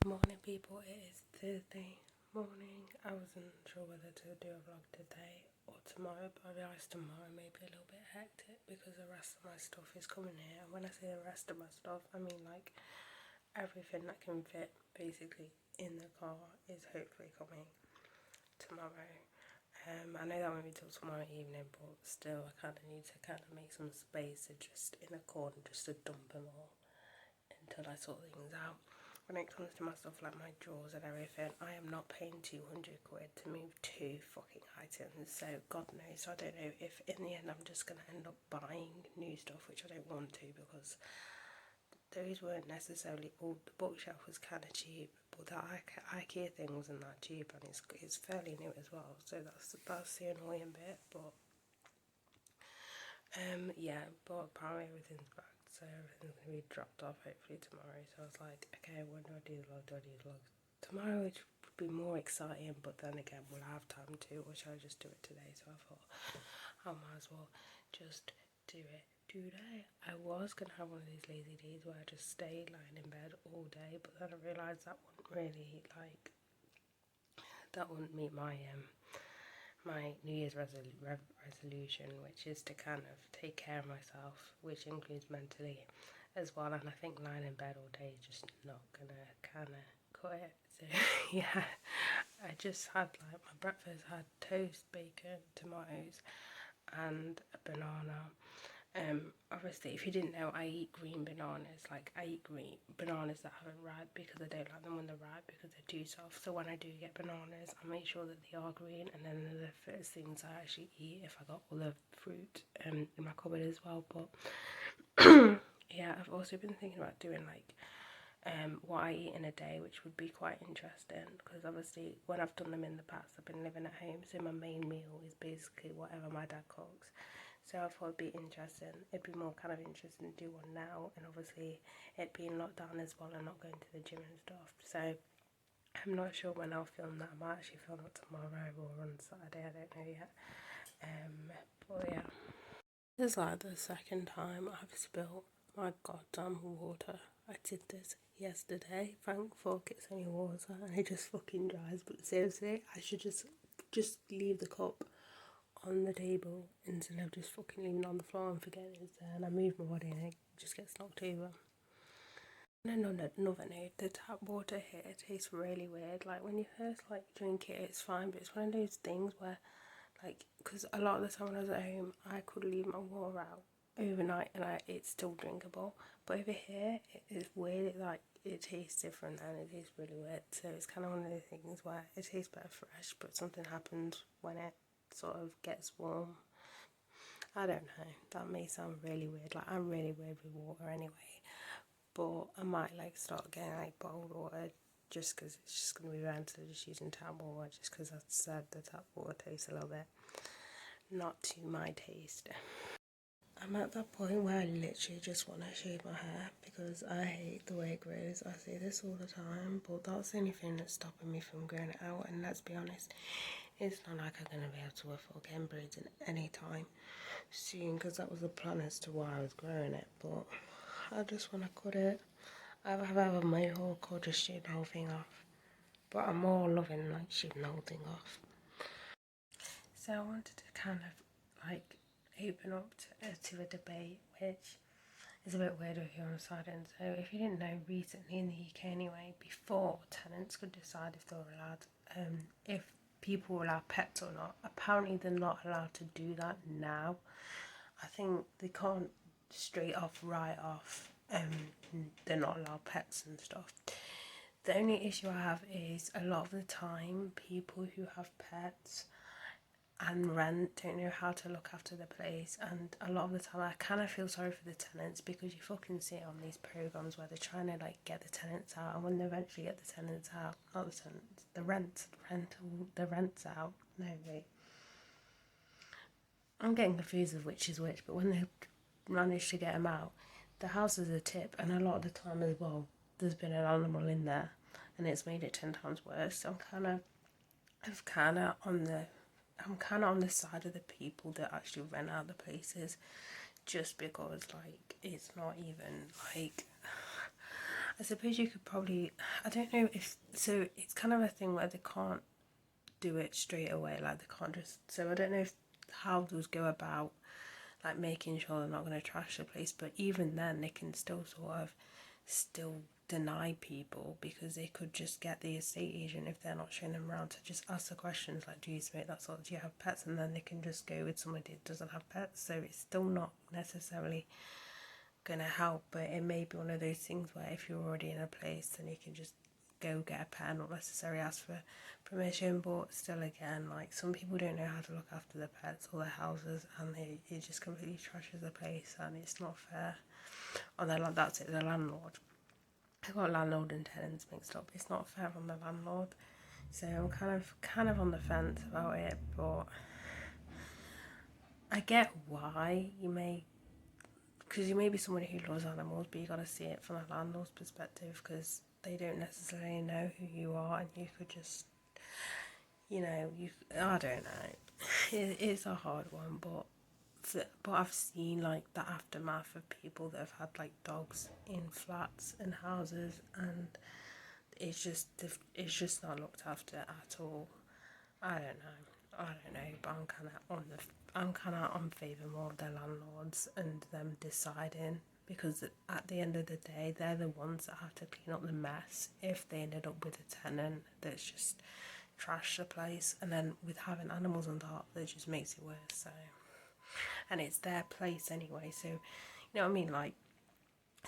Morning people, it is Thursday morning. I wasn't sure whether to do a vlog today or tomorrow, but I realised tomorrow may be a little bit hectic because the rest of my stuff is coming here. And when I say the rest of my stuff, I mean like everything that can fit basically in the car is hopefully coming tomorrow. I know that won't be till tomorrow evening, but still I kind of need to kind of make some space to just in a corner just to dump them all until I sort things out. When it comes to my stuff like my drawers and everything, I am not paying 200 quid to move 2 fucking items, so God knows. I don't know if in the end I'm just going to end up buying new stuff, which I don't want to, because those weren't necessarily all. The bookshelf was kind of cheap, but the IKEA thing wasn't that cheap, and it's fairly new as well, so that's the annoying bit. But yeah, but apparently everything's back, so everything's gonna be dropped off hopefully tomorrow. So I was like, okay, when do I do the vlog? Do I do the vlog tomorrow? Which would be more exciting, but then again, we'll have time to, or shall I just do it today? So I thought I might as well just do it today. I was gonna have one of these lazy days where I just stay lying in bed all day, but then I realised that wouldn't really that wouldn't meet my New Year's resolution, which is to kind of take care of myself, which includes mentally as well. And I think lying in bed all day is just not gonna kind of cut it. So yeah, I just had like my breakfast had toast, bacon, tomatoes, and a banana. Obviously, if you didn't know, I eat green bananas. Like, I eat green bananas that haven't ripe because I don't like them when they're ripe because they're too soft. So when I do get bananas, I make sure that they are green, and then they're the first things I actually eat if I got all the fruit in my cupboard as well. But yeah, I've also been thinking about doing like what I eat in a day, which would be quite interesting because obviously when I've done them in the past, I've been living at home, so my main meal is basically whatever my dad cooks. So I thought it'd be interesting. It'd be more kind of interesting to do one now, and obviously it being locked down as well and not going to the gym and stuff. So I'm not sure when I'll film that. I might actually film it tomorrow or on Saturday. I don't know yet. But yeah, this is like the second time I've spilled my goddamn water. I did this yesterday. Thank fuck it's only water and it just fucking dries. But seriously, I should just leave the cup on the table instead of just fucking leaving it on the floor and forgetting it's there, and I move my body and it just gets knocked over. And another note, the tap water here tastes really weird. Like when you first like drink it, it's fine, but it's one of those things where like, because a lot of the time when I was at home, I could leave my water out overnight and it's still drinkable. But over here, it is weird. It tastes different and it tastes really weird. So it's kind of one of those things where it tastes better fresh, but something happens when it sort of gets warm. I don't know. That may sound really weird. Like, I'm really weird with water anyway. But I might like start getting like bottled water just because it's just going to be better than just using tap water, just because I said the tap water tastes a little bit not to my taste. I'm at that point where I literally just want to shave my hair because I hate the way it grows. I say this all the time, but that's the only thing that's stopping me from growing it out. And let's be honest, it's not like I'm going to be able to afford getting braids in any time soon, because that was the plan as to why I was growing it. But I just want to cut it. I have a mohawk or just shave the whole thing off. But I'm more loving like shaving the whole thing off. So I wanted to kind of like open up to a debate, which is a bit weird if you're on Sidon. So if you didn't know, recently in the UK anyway, before tenants could decide if they were allowed, if people were allowed pets or not, apparently they're not allowed to do that now. I think they can't straight off, right off, they're not allowed pets and stuff. The only issue I have is a lot of the time people who have pets and rent don't know how to look after the place, and a lot of the time I kind of feel sorry for the tenants because you fucking see it on these programs where they're trying to like get the tenants out, and when they eventually get the tenants out, not the tenants, the rents out. No, wait, I'm getting confused with which is which, but when they manage to get them out, the house is a tip, and a lot of the time as well, there's been an animal in there, and it's made it 10 times worse. So I'm kind of on the side of the people that actually rent out the places, just because like it's not even like I suppose you could probably, I don't know if, so it's kind of a thing where they can't do it straight away, like they can't just, so I don't know if how those go about like making sure they're not going to trash the place, but even then they can still sort of still deny people, because they could just get the estate agent, if they're not showing them around, to just ask the questions like, do you smoke, that sort of, do you have pets, and then they can just go with somebody that doesn't have pets. So it's still not necessarily gonna help, but it may be one of those things where if you're already in a place, then you can just go get a pet and not necessarily ask for permission. But still, again, like, some people don't know how to look after their pets or their houses, and it just completely trashes the place, and it's not fair on the land. That's it, the landlord. I got landlord and tenants mixed up. It's not fair on the landlord. So I'm kind of on the fence about it, but I get why you may, because you may be somebody who loves animals, but you got to see it from a landlord's perspective, because they don't necessarily know who you are, and you could just, I don't know. It's a hard one, but I've seen like the aftermath of people that have had like dogs in flats and houses, and it's just not looked after at all. I don't know, but I'm kind of on favour more of the landlords and them deciding, because at the end of the day, they're the ones that have to clean up the mess if they ended up with a tenant that's just trash the place, and then with having animals on top, that just makes it worse. So, and it's their place anyway, so you know what I mean, like,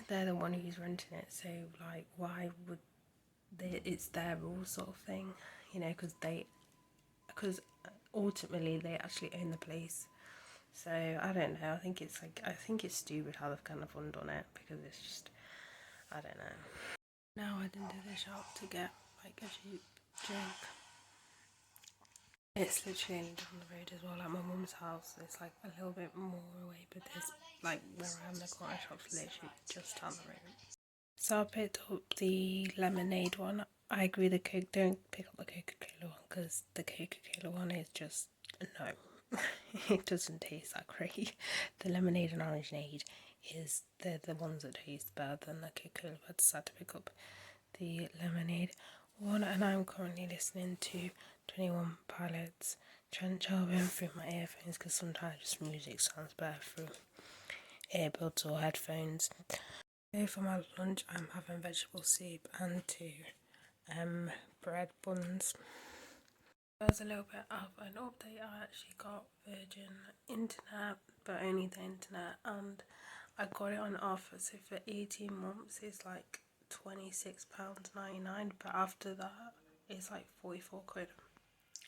they're the one who's renting it, so like, why would it's their rules, sort of thing, because ultimately they actually own the place. So I don't know, I think it's stupid how they've kind of undone it, because it's just, I don't know. Now I didn't do the shop to get like a cheap drink. It's literally down the road as well, like my mum's house. It's like a little bit more away, but there's like where I am, the corner shop's literally just down the road. So I picked up the lemonade one. I agree, the Coke, don't pick up the Coca-Cola one, because the Coca-Cola one is just, no, it doesn't taste that great. The lemonade and orangeade they're the ones that taste better than the Coca-Cola. I decided to pick up the lemonade one, and I'm currently listening to 21 Pilots Trench album through my earphones, because sometimes just music sounds better through earbuds or headphones. So for my lunch, I'm having vegetable soup and two bread buns. There's a little bit of an update. I actually got Virgin Internet, but only the internet, and I got it on offer. So for 18 months, it's like £26.99, but after that, it's like 44 quid.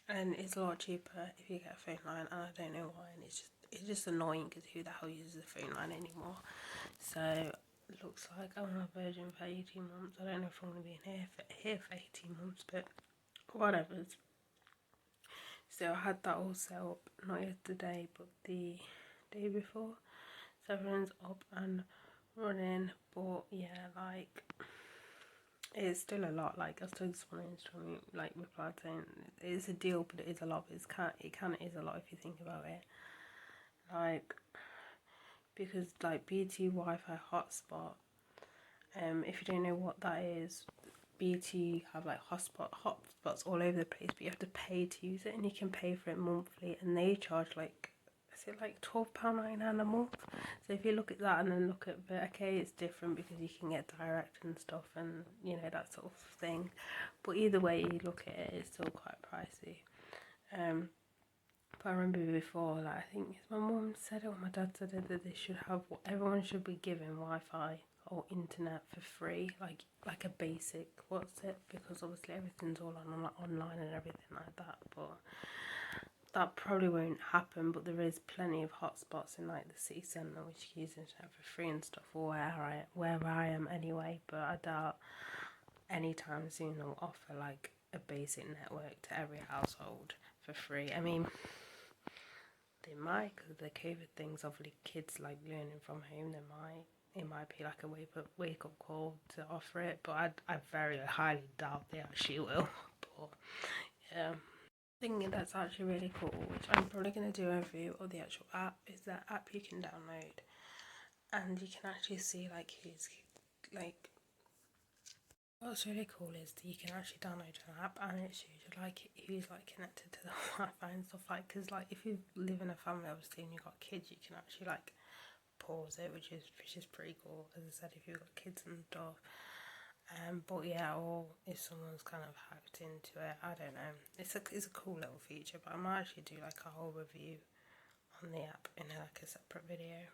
And it's a lot cheaper if you get a phone line, and I don't know why, and it's just annoying, because who the hell uses a phone line anymore? So it looks like I'm on a Virgin for 18 months. I don't know if I'm going to be in here for 18 months, but whatever. So I had that all set up, not yesterday, but the day before. So everyone's up and running, but yeah, like, it's still a lot. Like, I still just want to Instagram, like, reply saying it's a deal, but it is a lot. It kind of is a lot if you think about it. Like, because like BT Wi-Fi hotspot, if you don't know what that is, BT have like hotspots all over the place, but you have to pay to use it, and you can pay for it monthly, and they charge like, is it like £12.99 a month? So if you look at that and then look at okay, it's different because you can get direct and stuff, and that sort of thing. But either way you look at it, it's still quite pricey. But I remember before, like, I think my mum said it or my dad said it, that they should have, everyone should be given Wi-Fi or internet for free, like a basic, because obviously everything's all online and everything like that, but that probably won't happen. But there is plenty of hotspots in like the city centre which you can use internet for free and stuff, or where I am anyway, but I doubt anytime soon they'll offer like a basic network to every household for free. I mean, they might, because the COVID things, obviously kids like learning from home, it might be like a wake up call to offer it, but I very highly doubt they actually will. But yeah, thing that's actually really cool, which I'm probably going to do a review of the actual app, is that app you can download, and you can actually see like who's like What's really cool is that you can actually download an app and it shows you like who's like connected to the Wi-Fi and stuff, like, because like if you live in a family obviously and you've got kids, you can actually like pause it, which is pretty cool, as I said, if you've got kids and stuff. But yeah, or if someone's kind of hacked into it, I don't know. It's a cool little feature, but I might actually do like a whole review on the app in like a separate video,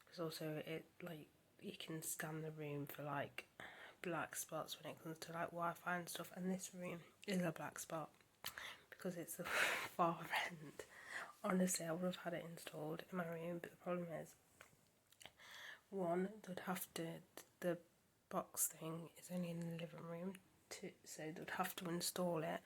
because also it like you can scan the room for like black spots when it comes to like Wi-Fi and stuff, and this room is a black spot because it's the far end. Honestly, I would have had it installed in my room, but the problem is, one, they'd have to, the box thing is only in the living room, so they'd have to install it,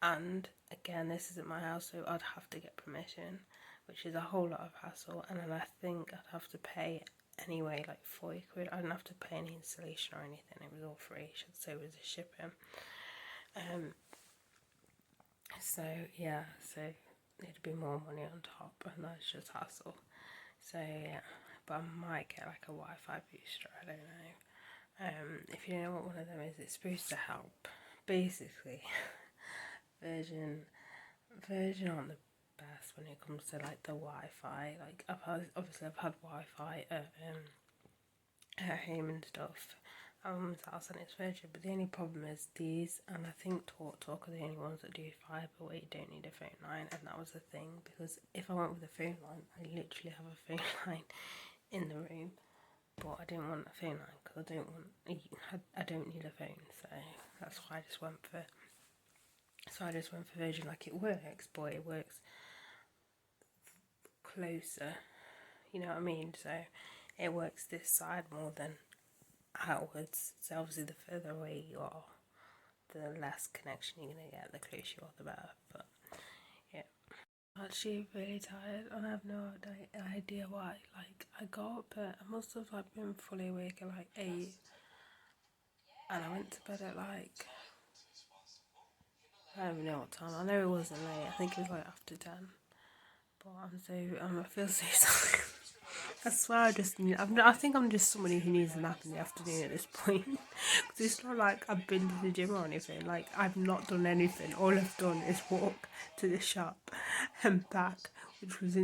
and again, this isn't my house, so I'd have to get permission, which is a whole lot of hassle, and then I think I'd have to pay anyway, like 40 quid. I didn't have to pay any installation or anything, it was all free, so it was the shipping. So yeah, so it'd be more money on top, and that's just hassle. So yeah, but I might get like a Wi-Fi booster, I don't know. If you don't know what one of them is, it's supposed to help. Basically, Virgin aren't the best when it comes to like the Wi-Fi. Like I've had Wi-Fi at home and stuff, at mum's house, and it's Virgin. But the only problem is these, and I think TalkTalk are the only ones that do fibre where you don't need a phone line, and that was the thing, because if I went with a phone line, I literally have a phone line in the room, but I didn't want a phone line because I don't need a phone, so that's why I just went for Virgin. Like, it works, but it works closer, you know what I mean? So it works this side more than outwards. So obviously the further away you are, the less connection you're gonna get. The closer you are, the better. But yeah, I'm actually really tired, and I have no idea why. Like, I got up, but I must have like been fully awake at like 8, and I went to bed at like, I don't even know what time. I know it wasn't late. I think it was like after 10. But I feel so sorry. I swear I think I'm just somebody who needs a nap in the afternoon at this point. Because it's not like I've been to the gym or anything. Like, I've not done anything. All I've done is walk to the shop and back, which was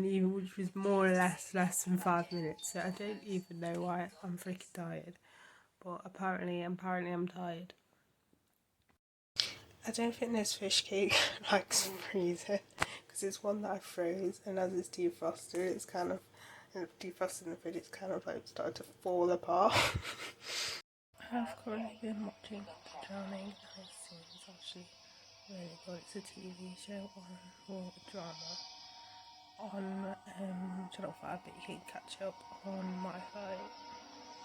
more or less than 5 minutes. So I don't even know why I'm freaking tired. But apparently I'm tired. I don't think this fish cake likes freezing, because it's one that I froze, and as it's defrosted, it's kind of, defrosted in the fridge, it's kind of like started to fall apart. I've currently been watching The Drowning, and it's actually really good. It's a TV show or drama on Channel 5, but you can catch up on my phone.